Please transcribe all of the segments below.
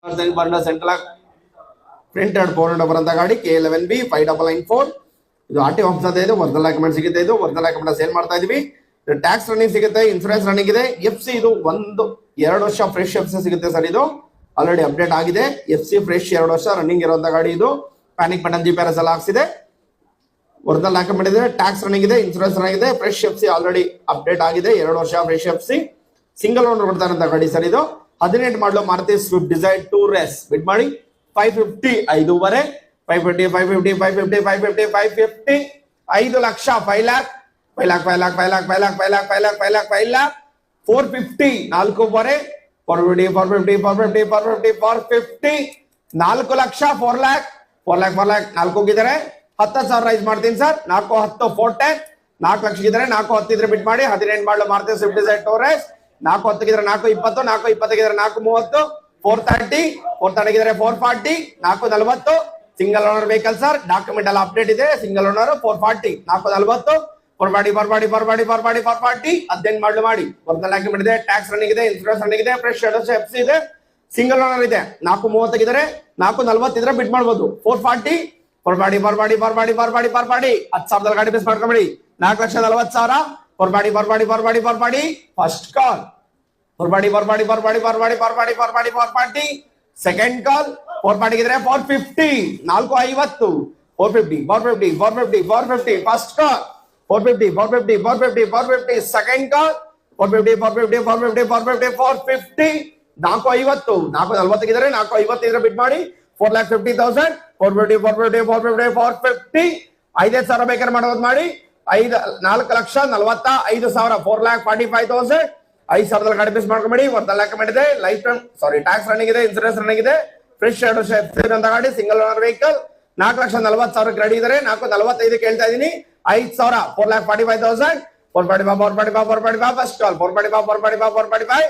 Central printed 400 ಬರಂತ ಗಾಡಿ K11B 5994. ಇದು R T office ಇದೆ. ಒರಿಜಿನಲ್ ಡಾಕ್ಯುಮೆಂಟ್ ಸಿಗುತ್ತೆ. ಇದು ಒರಿಜಿನಲ್ ಡಾಕ್ಯುಮೆಂಟ್ ಸೇಲ್ ಮಾಡ್ತಾ ಇದೀವಿ. ಟ್ಯಾಕ್ಸ್ ರನ್ನಿಂಗ್ ಸಿಗುತ್ತೆ, ಇನ್ಸೂರೆನ್ಸ್ ರನ್ನಿಂಗ್ ಇದೆ. FC ಇದು 1-2 ವರ್ಷ ಫ್ರೆಶ್ FC ಸಿಗುತ್ತೆ ಸರ್. ಇದು ಆಲ್ರೆಡಿ ಅಪ್ಡೇಟ್ ಆಗಿದೆ. FC ಫ್ರೆಶ್ 2 ವರ್ಷ ರನ್ನಿಂಗ್ ಇರುವಂತ ಗಾಡಿ. ಇದು ಪ್ಯಾನಿಕ್ ಬಟನ್ GPS ಎಲ್ಲ ಹಾಕ್ಸಿದೆ. ಒರಿಜಿನಲ್ ಡಾಕ್ಯುಮೆಂಟ್ ಇದೆ, ಟ್ಯಾಕ್ಸ್ ರನ್ನಿಂಗ್ ಇದೆ, ಇನ್ಸೂರೆನ್ಸ್ ರನ್ನಿಂಗ್ ಇದೆ. ಫ್ರೆಶ್ FC ಆಲ್ರೆಡಿ ಅಪ್ಡೇಟ್ ಆಗಿದೆ. 2 ವರ್ಷ ಫ್ರೆಶ್ FC ಸಿಂಗಲ್ ಓನರ್ ಕೊಡ್ತಾರಂತ ಗಾಡಿ ಸರ್. ಇದು 18 ಮಾಡಲು ಮಾರುತಿ ಸ್ವಿಫ್ಟ್ ಡಿಸೈರ್ 2RS ಬಿಡ್ ಮಾಡಿ 550 5.5 550 550 550 550 550 5 lakh 5 lakh 5 lakh 5 lakh 5 lakh 5 lakh 5 lakh 5 lakh 5 lakh 5 lakh 450 4.5 450 450 450 450 450 4 lakh 4 lakh 4 lakh 4 lakh 4 ಹೋಗಿದ್ದಾರೆ. 10,000 ರೈಸ್ ಮಾಡ್ತೀನಿ ಸರ್. 4 10 410 4 ಲಕ್ಷ ಇದ್ರೆ 4 10 ಇದ್ರೆ ಬಿಟ್ ಮಾಡಿ 18 ಮಾಡಲು ಮಾರುತಿ ಸ್ವಿಫ್ಟ್ ಡಿಸೈರ್ 2RS 4 10 ಇದ್ರೆ 4 20 4 20 ಇದ್ರೆ 4 30 430 430 ಇದ್ರೆ 440 4 40 single owner vehicle sir. Document ಎಲ್ಲ ಅಪ್ಡೇಟ್ ಇದೆ. ಸಿಂಗಲ್ ಓನರ್ 440 440 440 18 ಮಾಡಲು ಮಾಡಿ. ಒರಿಜಿನಲ್ ಡಾಕ್ಯುಮೆಂಟ್ ಇದೆ, ಟ್ಯಾಕ್ಸ್ ರನ್ನಿಂಗ್ ಇದೆ, ಇನ್ಸೂರೆನ್ಸ್ ರನ್ನಿಂಗ್ ಇದೆ, ಫ್ರೆಶ್ FC ಇದೆ, ಸಿಂಗಲ್ ಓನರ್ ಇದೆ. 430 ಇದ್ರೆ 440 ಇದ್ರೆ ಬಿಟ್ ಮಾಡಬಹುದು. 440 10,000 ಗಾಡಿ ಬೇಸ್ ಮಾಡ್ಕೊಂಬಿಡಿ. 4,40,000 440 ಫಸ್ಟ್ ಕಾಲ್ 440 ಸೆಕೆಂಡ್ ಕಾಲ್ 440 ಇದ್ರೆ 450 450 ಫಸ್ಟ್ ಕಾಲ್ 450 ಸೆಕೆಂಡ್ ಕಾಲ್ 450 450 450 440 ಇದ್ರೆ 450 ಇದ್ರೆ ಬಿಟ್ ಮಾಡಿ 4,50,000 450 5,000 ಬೇಕಾದ್ರೆ ಮಾಡೋದು ಮಾಡಿ. 4,45,000 4,45,000 5,000 ಗಾಡಿ ಬೇಸ್ ಮಾಡ್ಕೊಂಬಿಡಿ. ಒರಿಜಿನಲ್ ಡಾಕ್ಯುಮೆಂಟ್ ಇದೆ, ಲೈಫ್ ಟೈಮ್ ಟ್ಯಾಕ್ಸ್ ರನ್ನಿಂಗ್ ಇದೆ, ಇನ್ಸೂರೆನ್ಸ್ ರನ್ನಿಂಗ್ ಇದೆ, ಫ್ರೆಶ್ 2 ವರ್ಷ ಅಂತ ಗಾಡಿ, ಸಿಂಗಲ್ ಓನರ್ ವೆಹಿಕಲ್. 4,40,000 ರೆಡಿ ಇದಾರೆ. 4,45 ಕೇಳ್ತಾ ಇದೀನಿ. 5,000 4,45,000 445 ಫಸ್ಟ್ ಕಾಲ್ 445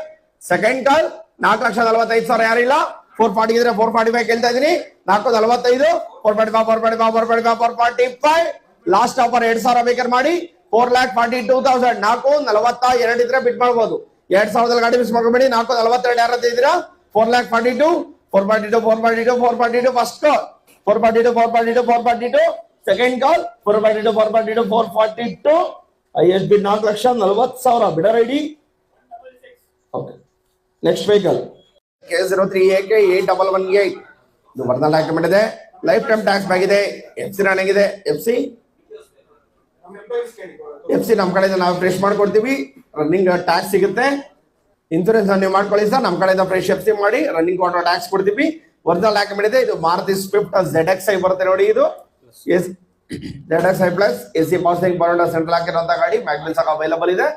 ಸೆಕೆಂಡ್ ಕಾಲ್ 4,45,000 ಯಾರಿಲ್ಲ. 440 ಇದ್ರೆ 445 ಕೇಳ್ತಾ ಇದೀನಿ. 445 445 ಲಾಸ್ಟ್ ಆಫರ್ 2,000 ಬೇಕಾದ್ರೆ ಮಾಡಿ 4,42,000 442 ಇದ್ರೆ ಬಿಟ್ ಮಾಡಬಹುದು. 2,000 ಗಾಡಿ ಮಿಸ್ ಮಾಡ್ಕೊಬೇಡಿ. 442 ಯಾರದ್ದು ಇದ್ದೀರಾ 442 first call 442 second call 442 highest bid 4,40,000 bidder ID. Okay, next vehicle K03AK 8118. ಇದು ಒರಿಜಿನಲ್ ಡಾಕ್ಯುಮೆಂಟ್ ಇದೆ, ಲೈಫ್ ಟೈಮ್ ಟ್ಯಾಕ್ಸ್ ಬ್ಯಾಗ್ ಇದೆ, FC ರನ್ನಿಂಗ್ ಇದೆ. FC ನಮ್ಮ ಕಡೆಯಿಂದ ನಾವು ಫ್ರೆಶ್ ಮಾಡ್ಕೊಡ್ತೀವಿ. ರನ್ನಿಂಗ್ ಟ್ಯಾಕ್ಸ್ ಸಿಗುತ್ತೆ. ಇನ್ಸೂರೆನ್ಸ್ ನೀವು ಮಾಡ್ಕೊಳ್ಳಿ ಸರ್. ನಮ್ಮ ಕಡೆಯಿಂದ ಫ್ರೆಶ್ FC ಮಾಡಿ ರನ್ನಿಂಗ್ ಕ್ವಾರ್ಟರ್ ಟ್ಯಾಕ್ಸ್ ಕೊಡ್ತೀವಿ. ಒರಿಜಿನಲ್ ಡಾಕ್ಯುಮೆಂಟ್ ಇದೆ. ಇದು ಮಾರುತಿ ಸ್ವಿಫ್ಟ್ ZXi ಬರುತ್ತೆ ನೋಡಿ. ಇದು ZXi ಪ್ಲಸ್ AC ಪಾಸಿಂಗ್ ಬರೋಣ ಸೆಂಟ್ರಲ್ ಹಾಕಿರೋಂಥ ಗಾಡಿ. ಮ್ಯಾಗ್ನೆಟ್ ಸಹ ಅವೈಲಬಲ್ ಇದೆ.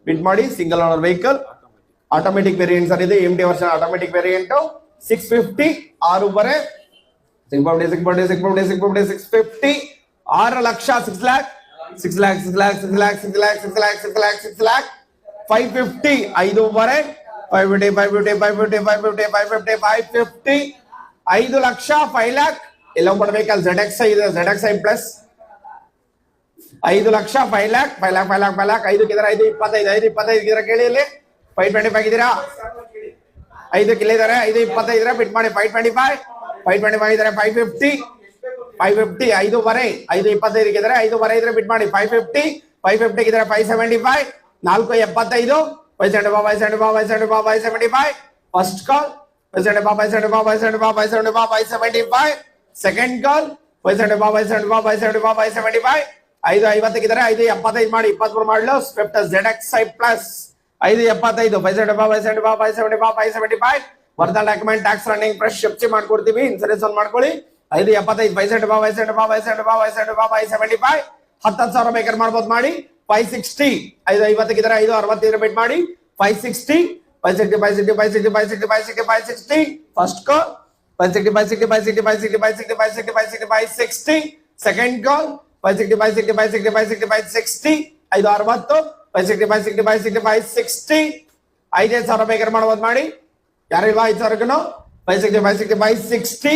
ಬಿಟ್ ಮಾಡಿ. Single owner vehicle, automatic variant sir. ಇದೆ MT version automatic variant 650 6.5 650 6 lakh 6 lakh 550 5.5 5 lakh 5 lakh. ಎಲ್ಲ ವೆಹಿಕಲ್ ZXi ಇದೆ. ZXi ಪ್ಲಸ್ 5 ಲಕ್ಷ 5 lakh 5 ಇದ್ರೆ 5.25 ಇದ್ರೆ ಕೇಳಿ. ಇಲ್ಲಿ 525 ಇದ್ದೀರಾ 5 ಕಿಲೋ ಇದಾರೆ. 5.25 ಇದ್ರೆ ಬಿಟ್ ಮಾಡಿ 525 ಇದ್ರೆ 550 5.5 5.25 ಇದ್ರೆ 5.5 ಇದ್ರೆ ಬಿಟ್ ಮಾಡಿ 550 ಇದ್ರೆ 575 475 575 ಫಸ್ಟ್ ಕಾಲ್ 575 ಸೆಕೆಂಡ್ ಕಾಲ್ 575 5.50 ಇದ್ರೆ 5.75 ಮಾಡಿ 23 ಮಾಡಲು Swift ZXi plus 5.75 575 original document tax running fresh FC ಮಾಡ್ಕೊಡ್ತೀವಿ. ಇನ್ಸೂರೆನ್ಸ್ ಒಂದು ಮಾಡ್ಕೊಳ್ಳಿ. 5.75 575 10,000 ಬೇಕಾದ್ರೆ ಮಾಡ್ಬೋದು ಮಾಡಿ. 560 5.50 ಇದ್ರೆ 5.60 ಇದ್ರೆ ಬಿಟ್ ಮಾಡಿ 560 ಫಸ್ಟ್ ಕಾಲ್ 560 ಸೆಕೆಂಡ್ ಕಾಲ್ 560 5.60 560 5,000 ಬೇಕಾದ್ರೆ ಮಾಡ್ಬೋದು ಮಾಡಿ. ಯಾರಿಲ್ವಾ 5,000 560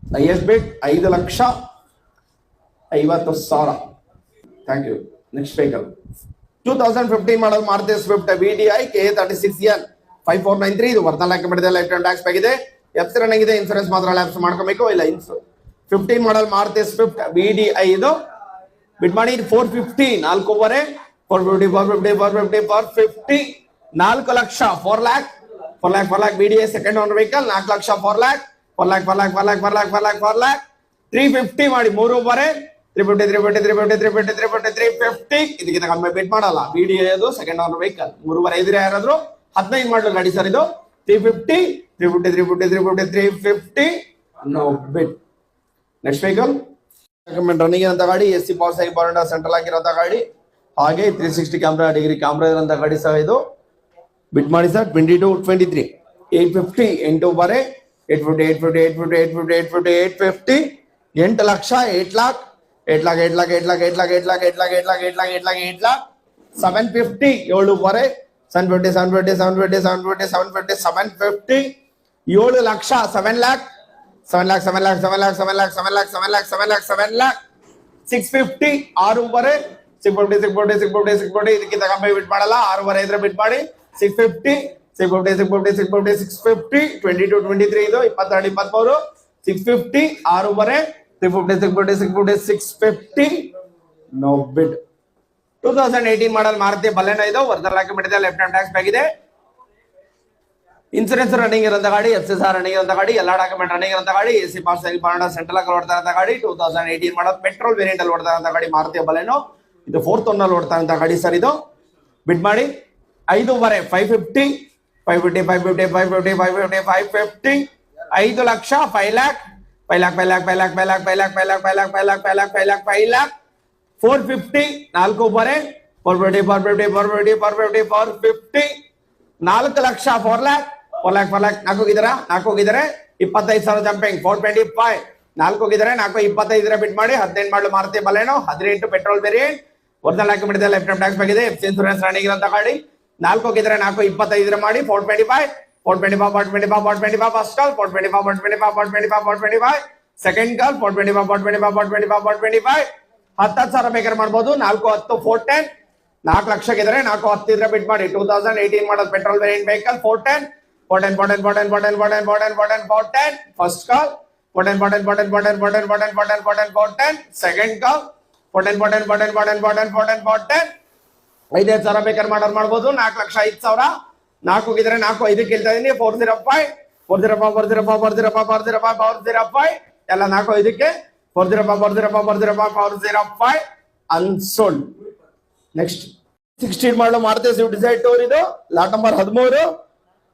highest bid 5,50,000. Thank you. Next vehicle 2015 model Maruti Swift VDI K36N 5493. ಇದು ಒರಿಜಿನಲ್ ಡಾಕ್ಯುಮೆಂಟ್ ಇದೆ, ಲೈಫ್ ಟೈಮ್ ಟ್ಯಾಕ್ಸ್ ಆಗಿದೆ. ಎಫ್ ಸಿ ರನ್ನಿಂಗ್ ಇದೆ, ಇನ್ಸೂರೆನ್ಸ್ ಮಾತ್ರ ಲ್ಯಾಪ್ಸ್ ಮಾಡ್ಕೋಬೇಕು. ಇಲ್ಲ 15 ಮಾಡಲ್ ಮಾರುತಿ ಸ್ವಿಫ್ಟ್ VDI ಇದು ಬಿಡ್ ಮಾಡಿ 450 4.5 450 4 lakh 4 lakh VDI second owner vehicle 4 lakh 4 lakh 350 ಮಾಡಿ 3.5 350 ಇದಕ್ಕಿಂತ ಕಮ್ಮಿ ಬಿಡ್ ಮಾಡಲ್ಲ. VDI ಅದು ಸೆಕೆಂಡ್ ಓನರ್ ವೆಹಿಕಲ್ 3.5 ಇದ್ರೆ ಯಾರಾದ್ರೂ 15 ಮಾಡಲು ಗಾಡಿ ಸರ್ ಇದು 350 ನೋ ಬಿಡ್. ನೆಕ್ಸ್ಟ್ ವೆಹಿಕಲ್ ರನ್ನಿಂಗ್ ಇರೋಂಥ ಗಾಡಿ AC ಪವರ್ ಸೈ ಬಾರ್ಡರ್ ಸೆಂಟ್ರಲ್ ಆಗಿರೋಂಥ ಗಾಡಿ, ಹಾಗೆ 360 ಕ್ಯಾಮ್ರಾ ಡಿಗ್ರಿ ಕ್ಯಾಮ್ರಾ ಇರೋಂಥ ಗಾಡಿ ಸಹ ಇದು ಬಿಡ್ ಮಾಡಿ sir 22-23 850 850 8 lakh 8 lakh 750 7.5 750 7 lakh 7 lakh 650 6.5 650 ಇದಕ್ಕಿಂತ ಕಮ್ಮಿ ಬಿಡ್ ಮಾಡಲ್ಲ. 6.5 ಇದ್ರೆ ಬಿಡ್ ಮಾಡಿ 650 22-23 ಇದು 22-23 650 6.5 650 ನೋ ಬಿಡ್. 2018 ಮಾಡಲ್ ಮಾರುತಿ ಬಲೆನೋ ಇದು ಒರಿಜಿನಲ್ ಡಾಕ್ಯುಮೆಂಟ್ ಇದೆ, ಲೆಫ್ಟ್ ಹ್ಯಾಂಡ್ ಟ್ಯಾಕ್ಸ್ ಬ್ಯಾಗ್ ಇದೆ, ಇನ್ಸೂರೆನ್ಸ್ ರನ್ನಿಂಗ್ ಇರೋಂಥ ಗಾಡಿ, FCSR ರನ್ನಿಂಗ್ ಇರೋಂಥ ಗಾಡಿ, ಎಲ್ಲ ಡಾಕ್ಯುಮೆಂಟ್ ರನ್ನಿಂಗ್ ಇರೋಂಥ ಗಾಡಿ, AC ಪಾಸ್ ಆಗಿ ಬಾಂಡ ಸೆಂಟ್ರಲ್ ಆಗಿ ಓಡ್ತಾ ಇರೋಂಥ ಗಾಡಿ, 2018 ಮಾಡಲ್ ಪೆಟ್ರೋಲ್ ವೇರಿಯಂಟ್ ಅಲ್ಲಿ ಓಡ್ತಾ ಇರೋಂಥ ಗಾಡಿ ಮಾರುತಿ ಬಲೆನೋ ಇದು 4th ಓನರ್ ಓಡ್ತಾ ಇರೋಂಥ ಗಾಡಿ ಸರ್ ಇದು ಬಿಡ್ ಮಾಡಿ 5.5 550 5 ಲಕ್ಷ 5 lakh 450 4.5 450 4 ಲಕ್ಷ 4 lakh 4 ಹೋಗಿದಾರೆ 25,000 ಜಂಪಿಂಗ್ 425 4 ಹೋಗಿದಾರೆ 25 ಬಿಟ್ ಮಾಡಿ 18 ಮಾಡಲು Maruti Baleno 18 petrol variant original document ಇದೆ, ಲೆಫ್ಟ್ ಹ್ಯಾಂಡ್ ಟ್ಯಾಕ್ಸ್ ಬ್ಯಾಗ್ ಇದೆ, FC ಇನ್ಸೂರೆನ್ಸ್ ರನ್ನಿಂಗ್ ಇರೋಂಥ ಗಾಡಿ 4 ಹೋಗಿದ್ರೆ 25 ಮಾಡಿ 425 ಫಸ್ಟ್ ಕಾಲ್ 425 ಸೆಕೆಂಡ್ ಕಾಲ್ 425 10,000 ಬೇಕಾದ್ರೆ ಮಾಡ್ಬೋದು. 410 410 4 ಲಕ್ಷ ಇದ್ರೆ 410 ಇದ್ರೆ ಬಿಟ್ ಮಾಡಿ 2018 ಮಾಡಲ್ petrol variant vehicle 410 first call 410 second ಕಾಲ್ 410 5,000 ಬೇಕಾದ್ರೆ ಮಾಡ್ಬೋದು. 4 ಲಕ್ಷ 5,000 4 ಹೋಗಿದ್ರೆ 4 5 ಕೇಳ್ತಾ ಇದೀನಿ 405 ಎಲ್ಲ 4 5ಕ್ಕೆ 405 ಅನ್ಸೋಲ್ಡ್. ನೆಕ್ಸ್ಟ್ 16 ಮಾಡಲು ಮಾರುತಿ ಸ್ವಿಫ್ಟ್ ಡಿಸೈರ್ ಟೂರ್ ಇದು lot number 13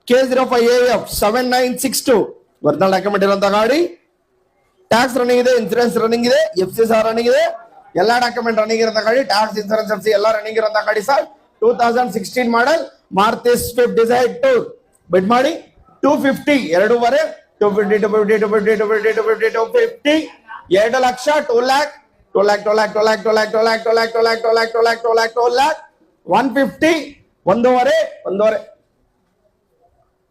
K05AF 7962 original document ಇರುವಂತ ಗಾಡಿ, ಟ್ಯಾಕ್ಸ್ ರನ್ನಿಂಗ್ ಇದೆ, ಇನ್ಸೂರೆನ್ಸ್ ರನ್ನಿಂಗ್ ಇದೆ, FCSR ರನ್ನಿಂಗ್ ಇದೆ, ಎಲ್ಲಾ ಡಾಕ್ಯುಮೆಂಟ್ ರನ್ನಿಂಗ್ ಇರುವಂತ ಗಾಡಿ, ಟ್ಯಾಕ್ಸ್ ಇನ್ಸೂರೆನ್ಸ್ FC ಎಲ್ಲ ರನ್ನಿಂಗ್ ಇರುವಂತ ಗಾಡಿ ಸರ್ 2016 ಮಾಡಲ್ ಮಾರುತಿ ಸ್ವಿಫ್ಟ್ ಡಿಸೈರ್ ಟೂರ್ ಬಿಡ್ ಮಾಡಿ 250 2.5 250 2 ಲಕ್ಷ 2 lakh 150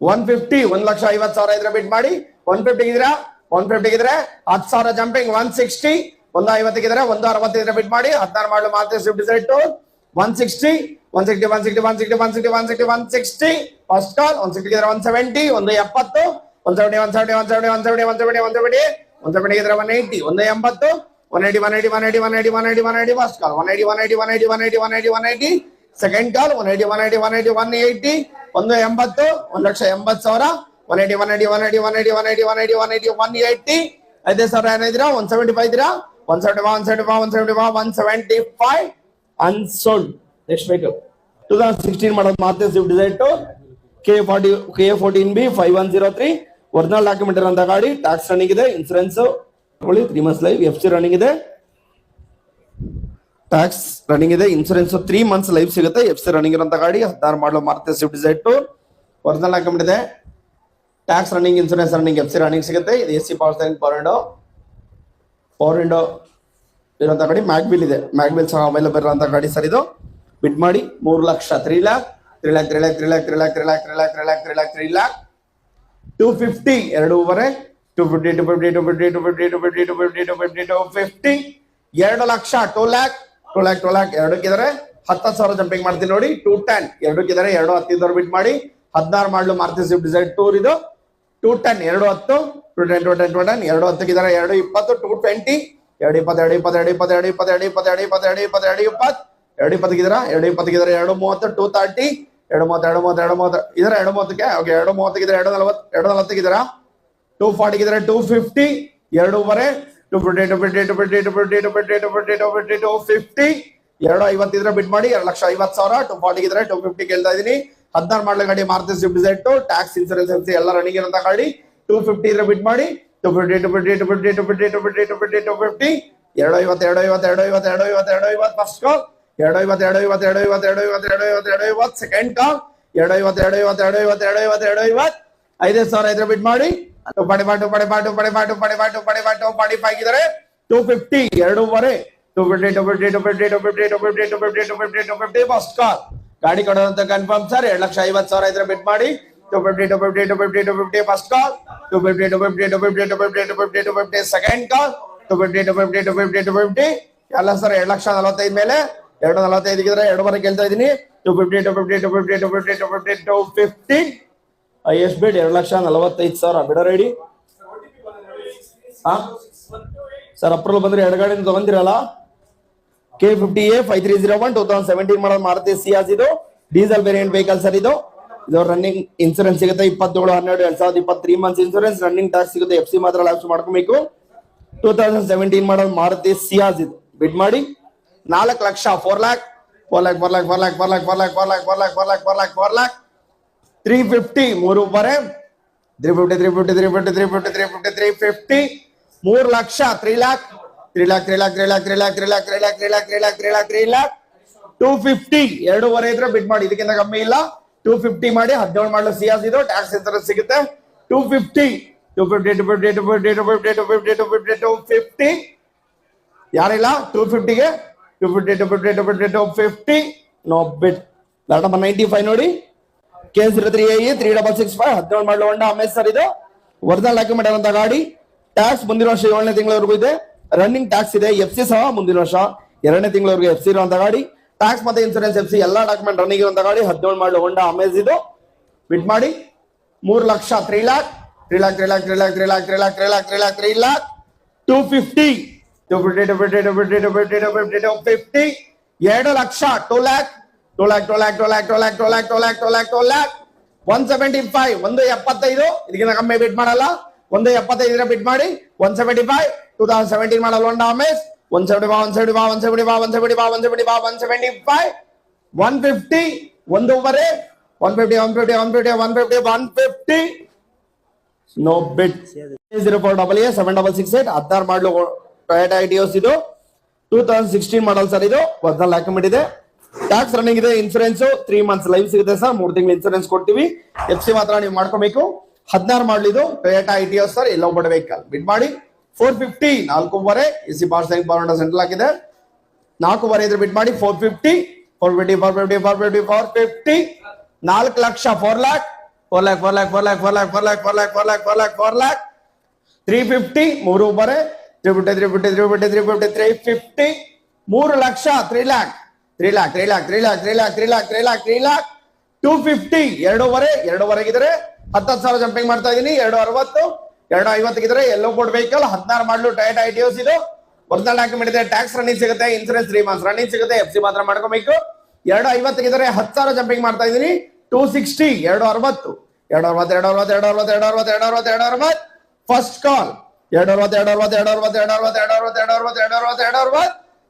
1.5 1 ಲಕ್ಷ 50,000 ಇದ್ರೆ ಬಿಡ್ ಮಾಡಿ 150 ಇದ್ರೆ 10,000 ಜಂಪಿಂಗ್ 160 150 ಇದ್ರೆ 160 ಇದ್ರೆ ಬಿಡ್ ಮಾಡಿ 16 ಮಾಡಲು Maruti Swift Dzire tour 160 first call 160 ಇದ್ರೆ 170 170 ಇದ್ರೆ 180 180 ಫಸ್ಟ್ ಕಾಲ್ 180 ಸೆಕೆಂಡ್ ಕಾಲ್ 180 180 180 1 ಲಕ್ಷ 80,000 180 5,000 ಏನಿದ್ರ 175 ಇದ್ರ 175 ಅನ್ಸೋಲ್ಡ್. ನೆಕ್ಸ್ಟ್ ವೆಹಿಕಲ್ 2016 ಮಾಡೋದು Maruti Swift Dzire tour K14B 5103 original document ಇರುವಂತ ಗಾಡಿ, ಟ್ಯಾಕ್ಸ್ ರನ್ನಿಂಗ್ ಇದೆ, insurance 3 months live, FC running ಇದೆ, ಟ್ಯಾಕ್ಸ್ ರನ್ನಿಂಗ್ ಇದೆ, ಇನ್ಸೂರೆನ್ಸ್ 3 months ಲೈವ್ ಸಿಗುತ್ತೆ, FC ರನ್ನಿಂಗ್ ಇರುವಂತ ಗಾಡಿ 16 ಮಾಡಲು Maruti Swift Dzire tour original document ಇದೆ, tax running, insurance running, FC running ಸಿಗುತ್ತೆ. ಇದು AC power steering power window ಇರುವಂತ ಗಾಡಿ, ಮ್ಯಾಗ್ವಿಲ್ ಇದೆ, ಮ್ಯಾಗ್ವಿಲ್ ಸಹ ಅವೈಲೇಬಲ್ ಇರುವಂತ ಗಾಡಿ ಸರ್ ಇದು ಬಿಡ್ ಮಾಡಿ 3 lakh 3 lakh 250 2.5 250 2 lakh 2 lakh 2 10,000 jumping ಮಾಡ್ತೀನಿ ನೋಡಿ 210 2 2 10 ಬಿಟ್ ಮಾಡಿ 16 ಮಾಡಲು ಮಾರುತಿ ಸ್ವಿಫ್ಟ್ ಡಿಸೈರ್ ಟೂರ್ ಇದು 210 210 210 210 210 220 220 220 220 220 220 220 220 230 230 230 ಓಕೆ 230 240 240 250 ಎರಡೂವರೆ 250 250 ಬಿಡ್ ಮಾಡಿ 2,50,000 240 250 ಕೇಳ್ತಾ ಇದೀನಿ 16 ಮಾಡಲ ಗಾಡಿ Maruti Swift desire tax insurance FC ಎಲ್ಲ ರನ್ನಿಂಗ್ ಇರೋಂತ ಗಾಡಿ 250 ಇದ್ರೆ ಬಿಡ್ ಮಾಡಿ 250 250 ಫಸ್ಟ್ ಕಾಲ್ 250 ಸೆಕೆಂಡ್ ಕಾಲ್ 250 5,000 ಇದ್ರೆ ಬಿಡ್ ಮಾಡಿ 245 ಇದ್ದಾರೆ 250 ಎರಡೂವರೆ 250 ಫಸ್ಟ್ ಕಾಲ್ ಗಾಡಿ ಕೊಡೋದಂತ ಕನ್ಫರ್ಮ್ ಸರ್ 2,50,000 ಇದ್ರೆ ಬಿಟ್ ಮಾಡಿ 250 ಫಸ್ಟ್ ಕಾಲ್ 250 ಸೆಕೆಂಡ್ ಕಾಲ್ 250 ಎಲ್ಲ ಸರ್ 2,45,000 ಮೇಲೆ 245 ಇದ್ರೆ ಎರಡೂವರೆ ಕೇಳ್ತಾ ಇದೀನಿ 250 ಹೈಯೆಸ್ಟ್ ಬಿಡ್ 2,45,000 ಬಿಡೋ ರೆಡಿ ಸರ್ ಅಪ್ರೂವಲ್ ಬಂದ್ರೆ ಎರಡು ಗಾಡಿ ತಗೊಂಡಿರಲ್ಲ K50A 5301 2017 ಮಾಡಲ್ ಮಾರುತಿ ಸಿಯಾಸ್ ಇದು ಡೀಸೆಲ್ ವೇರಿಯಂಟ್ ವೆಹಿಕಲ್ ಸರ್ ಇದು ರನ್ನಿಂಗ್ ಇನ್ಸೂರೆನ್ಸ್ ಸಿಗುತ್ತೆ 27/12/2023 ಮಂತ್ಸ್ ಇನ್ಸೂರೆನ್ಸ್ ರನ್ನಿಂಗ್ ಟ್ಯಾಕ್ಸ್ ಸಿಗುತ್ತೆ FC ಮಾತ್ರ ಲಾಕ್ಸ್ ಮಾಡ್ಕೋಬೇಕು 2017 ಮಾಡಲ್ ಮಾರುತಿ ಸಿಯಾಸ್ ಇದು ಬಿಡ್ ಮಾಡಿ 4 ಲಕ್ಷ 4 lakh 350 ಮೂರುವರೆ 350 3 ಲಕ್ಷ 3 lakh 250 ಎರಡೂವರೆ ಇದ್ರೆ ಬಿಡ್ ಮಾಡಿ ಇದಕ್ಕಿಂತ ಕಮ್ಮಿ ಇಲ್ಲ 250 ಮಾಡಿ 17 ಮಾಡಲು ಸಿಯಾಸ್ ಇದು ಟ್ಯಾಕ್ಸ್ ಇನ್ಸೂರೆನ್ಸ್ ಸಿಗುತ್ತೆ 250 ಯಾರಿಲ್ಲ 250ಗೆ 250 ನೋ ಬಿಡ್ ಲಾಟ್ ನಂಬರ್ 95 ನೋಡಿ K03AE 3665 17 ಮಾಡಲು ಹೊಂಡ ಅಮೇಜ್ ಸರ್ ಇದು ಒರಿಜಿನಲ್ ಡಾಕ್ಯುಮೆಂಟ್ ಅಂತ ಗಾಡಿ ಟ್ಯಾಕ್ಸ್ ಮುಂದಿನ ವರ್ಷ 7ನೇ ತಿಂಗಳವರೆಗೂ ಇದೆ ರನ್ನಿಂಗ್ ಟ್ಯಾಕ್ಸ್ ಇದೆ FC ಸಹ ಮುಂದಿನ ವರ್ಷ 2ನೇ ತಿಂಗಳವರೆಗೂ FC ಇರುವಂತ ಗಾಡಿ ಟ್ಯಾಕ್ಸ್ ಮತ್ತೆ ಇನ್ಸೂರೆನ್ಸ್ FC ಎಲ್ಲಾ ಡಾಕ್ಯುಮೆಂಟ್ ರನ್ನಿಂಗ್ ಇರುವಂತ ಗಾಡಿ 17 ಮಾಡಲು ಹೊಂಡ ಅಮೇಜ್ ಇದು ಬಿಟ್ ಮಾಡಿ 3 ಲಕ್ಷ 3 lakh 250 2 ಲಕ್ಷ 2 lakh 175 175 ಇದಕ್ಕಿಂತ ಕಮ್ಮಿ ಬಿಟ್ ಮಾಡಲ್ಲ 175 ಇದ್ರೆ ಬಿಟ್ ಮಾಡಿ 175 2017 ಮಾಡಲ್ ಹೊಂಡ ಅಮೇಜ್ 150 ಒಂದೂವರೆ 150 ನೋ ಬಿಟ್ 04AA 7668 16 ಮಾಡಲು ಟೊಯೋಟಾ ಇಟಿಯೋಸ್ ಇದು 2016 ಮಾಡಲ್ ಸರ್ ಇದು ಒರಿಜಿನಲ್ ಡಾಕ್ಯುಮೆಂಟ್ ಇದೆ ಟ್ಯಾಕ್ಸ್ ರನ್ನಿಂಗ್ ಇದೆ ಇನ್ಸೂರೆನ್ಸ್ 3 ಮಂತ್ಸ್ ಲೈವ್ ಸಿಗುತ್ತೆ ಸರ್ 3 ತಿಂಗಳು ಇನ್ಸೂರೆನ್ಸ್ ಕೊಡ್ತೀವಿ FC ಮಾತ್ರ ನೀವು ಮಾಡ್ಕೋಬೇಕು 16 ಮಾಡಲ್ ಇದು ಟೊಯೋಟಾ ಇಟಿಯೋಸ್ ಸರ್ ಎಲ್ಲೋ ಬಡ ವೆಹಿಕಲ್ ಬಿಡ್ ಮಾಡಿ 450 4.5 AC ಪಾರ್ಸ್ ಬಾರೋಂಡ ಸೆಂಟ್ರಲ್ ಹಾಕಿದೆ 4.5 ಇದ್ರೆ ಬಿಡ್ ಮಾಡಿ 450 4 ಲಕ್ಷ 4 lakh 350 ಮೂರುವರೆ 350 3 ಲಕ್ಷ 3 lakh 250 ಎರಡೂವರೆಗಿದ್ರೆ 10,000 ಜಂಪಿಂಗ್ ಮಾಡ್ತಾ ಇದೀನಿ 260 250 ಇದ್ರೆ ಎಲ್ಲೋ ಬೋರ್ಡ್ ವೆಹಿಕಲ್ 16 ಮಾಡಲು ಟೊಯೋಟಾ ಇಟಿಯೋಸ್ ಇದು ಒರಿಜಿನಲ್ ಡಾಕ್ಯುಮೆಂಟ್ ಇದೆ ಟ್ಯಾಕ್ಸ್ ರನ್ನಿಂಗ್ ಸಿಗುತ್ತೆ ಇನ್ಸೂರೆನ್ಸ್ 3 ಮಂತ್ಸ್ ರನ್ನಿಂಗ್ ಸಿಗುತ್ತೆ FC ಮಾತ್ರ ಮಾಡ್ಕೋಬೇಕು 250 ಇದ್ರೆ 10,000 ಜಂಪಿಂಗ್ ಮಾಡ್ತಾ ಇದೀನಿ 260 260 ಫಸ್ಟ್ ಕಾಲ್ 260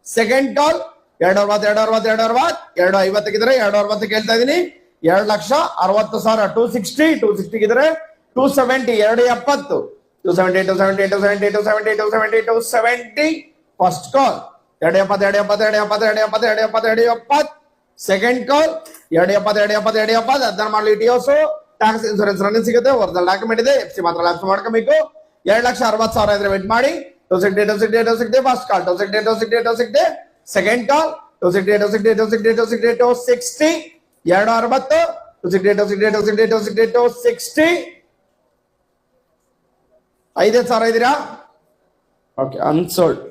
ಸೆಕೆಂಡ್ ಕಾಲ್ 250 ಇದ್ರೆ 260 ಕೇಳ್ತಾ ಇದೀನಿ 2,60,000 260 ಇದ್ರೆ 270 270 ಫಸ್ಟ್ ಕಾಲ್ 270 ಸೆಕೆಂಡ್ ಕಾಲ್ 270 16 ಮಾಡಲು ಇಟಿಯೋಸ್ ಟ್ಯಾಕ್ಸ್ ಇನ್ಸೂರೆನ್ಸ್ ರನ್ನಿಂಗ್ ಸಿಗುತ್ತೆ ಒರಿಜಿನಲ್ ಡಾಕ್ಯುಮೆಂಟ್ ಇದೆ FC ಮಾತ್ರ ಲ್ಯಾಪ್ಸ್ ಮಾಡ್ಕೋಬೇಕು 2,60,000 ಇದ್ರೆ ವೆಟ್ ಮಾಡಿ 260 ಫಸ್ಟ್ ಕಾಲ್ 260 ಸೆಕೆಂಡ್ ಕಾಲ್ 260 260 5,000 ಇದೀರಾ ಓಕೆ ಅನ್ಸೋಲ್ಡ್